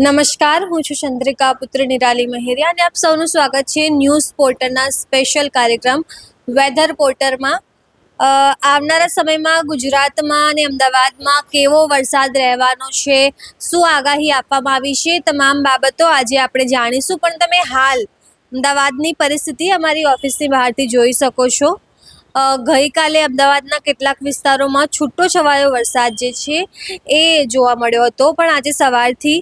નમસ્કાર, હું છું ચંદ્રિકા પુત્ર નિરાલી મહેરિયા અને આપ સૌનું સ્વાગત છે ન્યૂઝ પોર્ટલના સ્પેશિયલ કાર્યક્રમ વેધર પોર્ટલમાં. આવનારા સમયમાં ગુજરાતમાં અને અમદાવાદમાં કેવો વરસાદ રહેવાનો છે, શું આગાહી આપવામાં આવી છે, તમામ બાબતો આજે આપણે જાણીશું. પણ તમે હાલ અમદાવાદની પરિસ્થિતિ અમારી ઓફિસની બહારથી જોઈ શકો છો. ગઈકાલે અમદાવાદના કેટલાક વિસ્તારોમાં છૂટો છવાયો વરસાદ જે છે એ જોવા મળ્યો હતો, પણ આજે સવારથી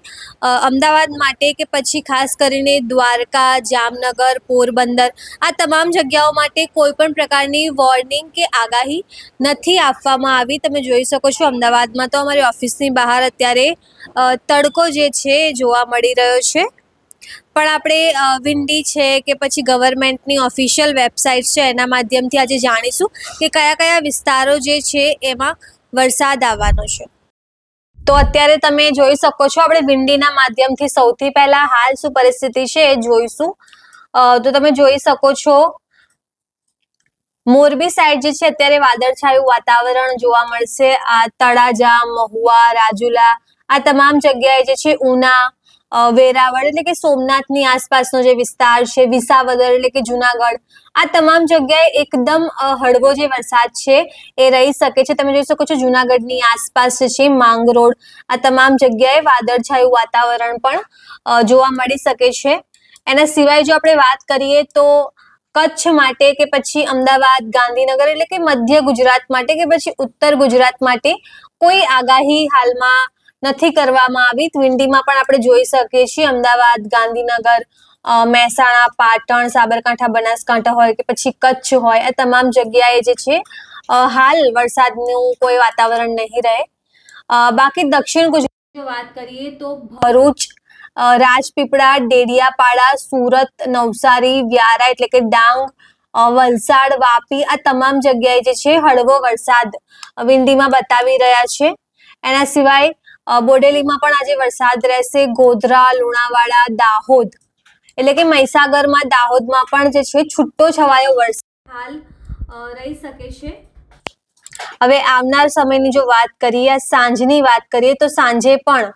અમદાવાદ માટે કે પછી ખાસ કરીને દ્વારકા, જામનગર, પોરબંદર આ તમામ જગ્યાઓ માટે કોઈ પણ પ્રકારની વોર્નિંગ કે આગાહી નથી આપવામાં આવી. તમે જોઈ શકો છો અમદાવાદમાં તો અમારી ઓફિસની બહાર અત્યારે તડકો જે છે એ જોવા મળી રહ્યો છે. પણ આપણે વિન્ડી છે કે પછી ગવર્મેન્ટની ઓફિશિયલ વેબસાઇટ છે એના માધ્યમથી આજે જાણીશું કે કયા કયા વિસ્તારો જે છે એમાં વરસાદ આવવાનો છે. તો અત્યારે તમે જોઈ શકો છો આપણે વિન્ડીના માધ્યમથી સૌથી પહેલા હાલ શું પરિસ્થિતિ છે એ જોઈશું. તો તમે જોઈ શકો છો મોરબી સાઈડ જે છે અત્યારે વાદળછાયું વાતાવરણ જોવા મળશે. આ તળાજા, મહુવા, રાજુલા આ તમામ જગ્યાએ જે છે ઉના, વેરાવળ એટલે કે સોમનાથની આસપાસનો જે વિસ્તાર છે, વિસાવદર એટલે કે જુનાગઢ આ તમામ જગ્યાએ એકદમ હળવો જે વરસાદ છે એ રહી શકે છે. તમે જોઈ શકો છો જુનાગઢની આસપાસ છે માંગરોળ આ તમામ જગ્યાએ વાદળછાયું વાતાવરણ પણ જોવા મળી શકે છે. એના સિવાય જો આપણે વાત કરીએ તો કચ્છ માટે કે પછી અમદાવાદ, ગાંધીનગર એટલે કે મધ્ય ગુજરાત માટે કે પછી ઉત્તર ગુજરાત માટે કોઈ આગાહી હાલમાં નથી કરવામાં આવી. વિંડીમાં પણ આપણે જોઈ શકીએ છીએ અમદાવાદ, ગાંધીનગર, મહેસાણા, પાટણ, સાબરકાંઠા, બનાસકાંઠા હોય કે પછી કચ્છ હોય આ તમામ જગ્યાએ જે છે હાલ વરસાદનું કોઈ વાતાવરણ નહીં રહે. બાકી દક્ષિણ ગુજરાતની વાત કરીએ તો ભરૂચ, રાજપીપળા, ડેડિયાપાડા, સુરત, નવસારી, વ્યારા એટલે કે ડાંગ, વલસાડ, વાપી આ તમામ જગ્યાએ જે છે હળવો વરસાદ વિંડીમાં બતાવી રહ્યા છે. એના સિવાય બોડેલીમાં પણ આજે વરસાદ રહેશે. ગોધરા, લુણાવાડા, દાહોદ એટલે કે મહીસાગરમાં, દાહોદમાં પણ જે છે છૂટો છવાયો વરસાદ હાલ રહી શકે છે. હવે આવનાર સમયની જો વાત કરીએ, સાંજની વાત કરીએ તો સાંજે પણ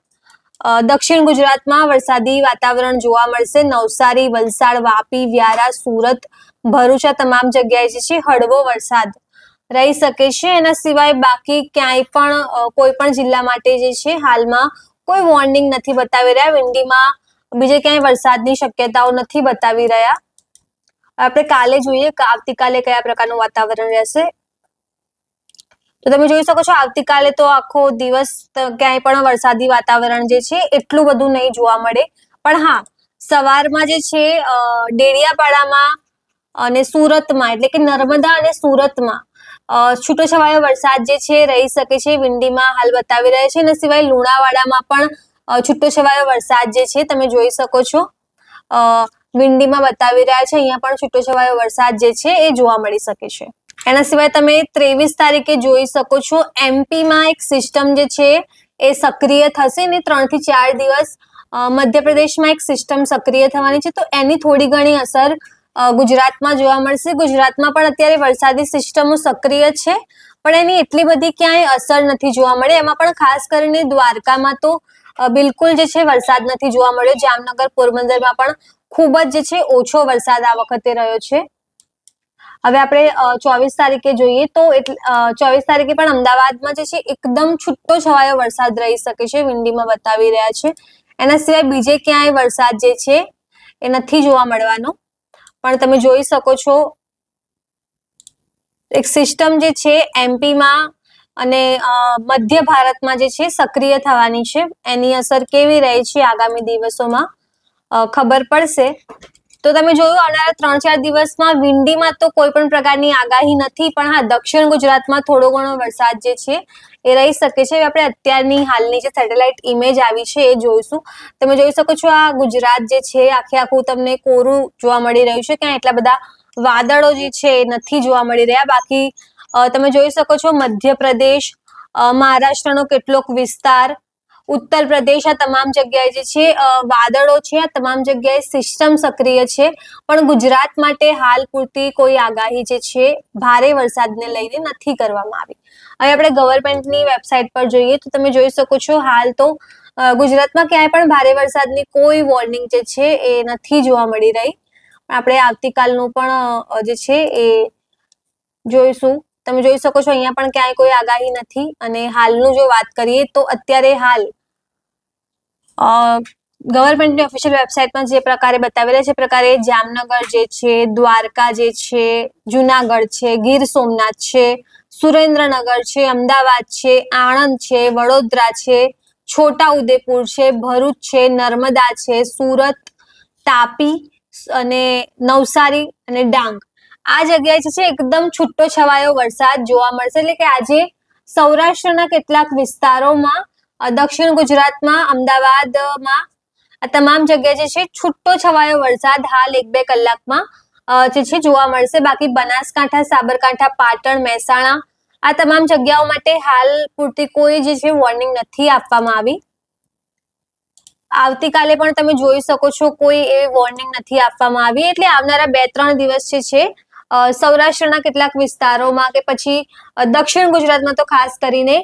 દક્ષિણ ગુજરાતમાં વરસાદી વાતાવરણ જોવા મળશે. નવસારી, વલસાડ, વાપી, વ્યારા, સુરત, ભરૂચ આ તમામ જગ્યાએ જે છે હળવો વરસાદ રહી શકે છે. એના સિવાય બાકી ક્યાંય પણ કોઈ પણ જિલ્લા માટે જે છે હાલમાં કોઈ વોર્નિંગ નથી બતાવી રહ્યા. વિંડીમાં બીજે ક્યાંય વરસાદની શક્યતાઓ નથી બતાવી રહ્યા. આપણે કાલે જોઈએ કે આવતીકાલે કયા પ્રકારનું વાતાવરણ રહેશે. તો તમે જોઈ શકો છો આવતીકાલે તો આખો દિવસ ક્યાંય પણ વરસાદી વાતાવરણ જે છે એટલું બધું નહીં જોવા મળે. પણ હા, સવારમાં જે છે ડેડિયાપાડામાં અને સુરતમાં એટલે કે નર્મદા અને સુરતમાં છૂટો છવાયો વરસાદ જે છે રહી શકે છે. વિંડીમાં હાલ બતાવી રહ્યા છે. અને સિવાય લુણાવાડામાં પણ છૂટો છવાયો વરસાદ જે છે તમે જોઈ શકો છો વિંડીમાં બતાવી રહ્યા છે. અહીંયા પણ છૂટો છવાયો વરસાદ જે છે એ જોવા મળી શકે છે. એના સિવાય તમે 23 તારીખે જોઈ શકો છો એમપીમાં એક સિસ્ટમ જે છે એ સક્રિય થશે ને 3 થી 4 દિવસ મધ્યપ્રદેશમાં એક સિસ્ટમ સક્રિય થવાની છે. તો એની થોડી ઘણી અસર ગુજરાતમાં જોવા મળશે. ગુજરાતમાં પણ અત્યારે વરસાદી સિસ્ટમો સક્રિય છે પણ એની એટલી બધી ક્યાંય અસર નથી જોવા મળે. એમાં પણ ખાસ કરીને દ્વારકામાં તો બિલકુલ જે છે વરસાદ નથી જોવા મળ્યો. જામનગર, પોરબંદરમાં પણ ખૂબ જ જે છે ઓછો વરસાદ આ વખતે રહ્યો છે. હવે આપણે 24 તારીખે જોઈએ તો 24 તારીખે પણ અમદાવાદમાં જે છે એકદમ છૂટો છવાયો વરસાદ રહી શકે છે. વિંડીમાં બતાવી રહ્યા છે. એના સિવાય બીજે ક્યાંય વરસાદ જે છે એ નથી જોવા મળવાનો. પણ તમે જોઈ શકો છો એક સિસ્ટમ જે છે એમપીમાં અને મધ્ય ભારતમાં જે છે સક્રિય થવાની છે. એની અસર કેવી રહી છે આગામી દિવસોમાં ખબર પડશે. તો તમે જોયું આવનારા 3-4 દિવસમાં વિંડીમાં તો કોઈ પણ પ્રકારની આગાહી નથી. પણ હા, દક્ષિણ ગુજરાતમાં થોડો ઘણો વરસાદ જે છે એ રહી શકે છે. આપણે અત્યારની હાલની જે સેટેલાઇટ ઇમેજ આવી છે એ જોઈશું. તમે જોઈ શકો છો આ ગુજરાત જે છે આખું તમને કોરું જોવા મળી રહ્યું છે. ક્યાં એટલા બધા વાદળો જે છે એ નથી જોવા મળી રહ્યા. બાકી તમે જોઈ શકો છો મધ્યપ્રદેશ, મહારાષ્ટ્રનો કેટલોક વિસ્તાર, ઉત્તર પ્રદેશ આ તમામ જગ્યાએ જે છે વાદળો છે. આ તમામ જગ્યાએ સિસ્ટમ સક્રિય છે. પણ ગુજરાત માટે હાલ પૂરતી કોઈ આગાહી જે છે ભારે વરસાદને લઈને નથી કરવામાં આવી. હવે આપણે ગવર્મેન્ટની વેબસાઇટ પર જોઈએ તો તમે જોઈ શકો છો હાલ તો ગુજરાતમાં ક્યાંય પણ ભારે વરસાદની કોઈ વોર્નિંગ જે છે એ નથી જોવા મળી રહી. આપણે આવતીકાલનું પણ જે છે એ જોઈશું. તમે જોઈ શકો છો અહીંયા પણ ક્યાંય કોઈ આગાહી નથી. અને હાલનું જો વાત કરીએ તો અત્યારે હાલ ગવર્મેન્ટની ઓફિશિયલ વેબસાઇટમાં જે પ્રકારે બતાવેલા છે પ્રકારે જામનગર જે છે, દ્વારકા જે છે, જુનાગઢ છે, ગીર સોમનાથ છે, સુરેન્દ્રનગર છે, અમદાવાદ છે, આણંદ છે, વડોદરા છે, છોટા ઉદેપુર છે, ભરૂચ છે, નર્મદા છે, સુરત, તાપી અને નવસારી અને ડાંગ આ જગ્યાએ જે છે એકદમ છૂટો છવાયો વરસાદ જોવા મળશે. એટલે કે આજે સૌરાષ્ટ્રના કેટલાક વિસ્તારોમાં, દક્ષિણ ગુજરાતમાં, અમદાવાદમાં આ તમામ જગ્યાએ જે છે છૂટો છવાયો વરસાદ હાલ 1-2 કલાકમાં જે છે જોવા મળશે. બાકી બનાસકાંઠા, સાબરકાંઠા, પાટણ, મહેસાણા આ તમામ જગ્યાઓ માટે હાલ પૂરતી કોઈ જે છે વોર્નિંગ નથી આપવામાં આવી. આવતીકાલે પણ તમે જોઈ શકો છો કોઈ એવી વોર્નિંગ નથી આપવામાં આવી. એટલે આવનારા 2-3 દિવસ જે છે સૌરાષ્ટ્રના કેટલાક વિસ્તારોમાં કે પછી દક્ષિણ ગુજરાતમાં તો ખાસ કરીને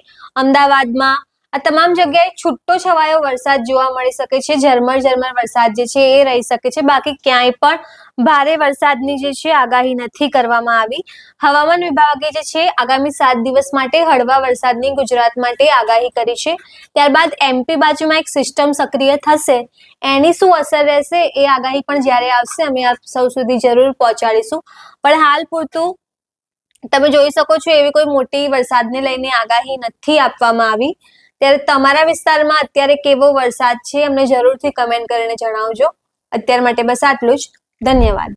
અમદાવાદમાં આ તમામ જગ્યાએ છૂટો છવાયો વરસાદ જોવા મળી શકે છે. ઝરમર વરસાદ જે છે એ રહી શકે છે. બાકી ક્યાંય પણ ભારે વરસાદની જે છે આગાહી નથી કરવામાં આવી. હવામાન વિભાગે જે છે આગામી 7 દિવસ માટે હળવા વરસાદની ગુજરાત માટે આગાહી કરી છે. ત્યારબાદ એમપી બાજુમાં એક સિસ્ટમ સક્રિય થશે, એની શું અસર રહેશે એ આગાહી પણ જ્યારે આવશે અમે આપ સૌ સુધી જરૂર પહોંચાડીશું. પણ હાલ પૂરતું તમે જોઈ શકો છો એવી કોઈ મોટી વરસાદને લઈને આગાહી નથી આપવામાં આવી. ત્યારે તમારા વિસ્તારમાં અત્યારે કેવો વરસાદ છે અમને જરૂરથી કમેન્ટ કરીને જણાવજો. અત્યાર માટે બસ આટલું જ. ધન્યવાદ.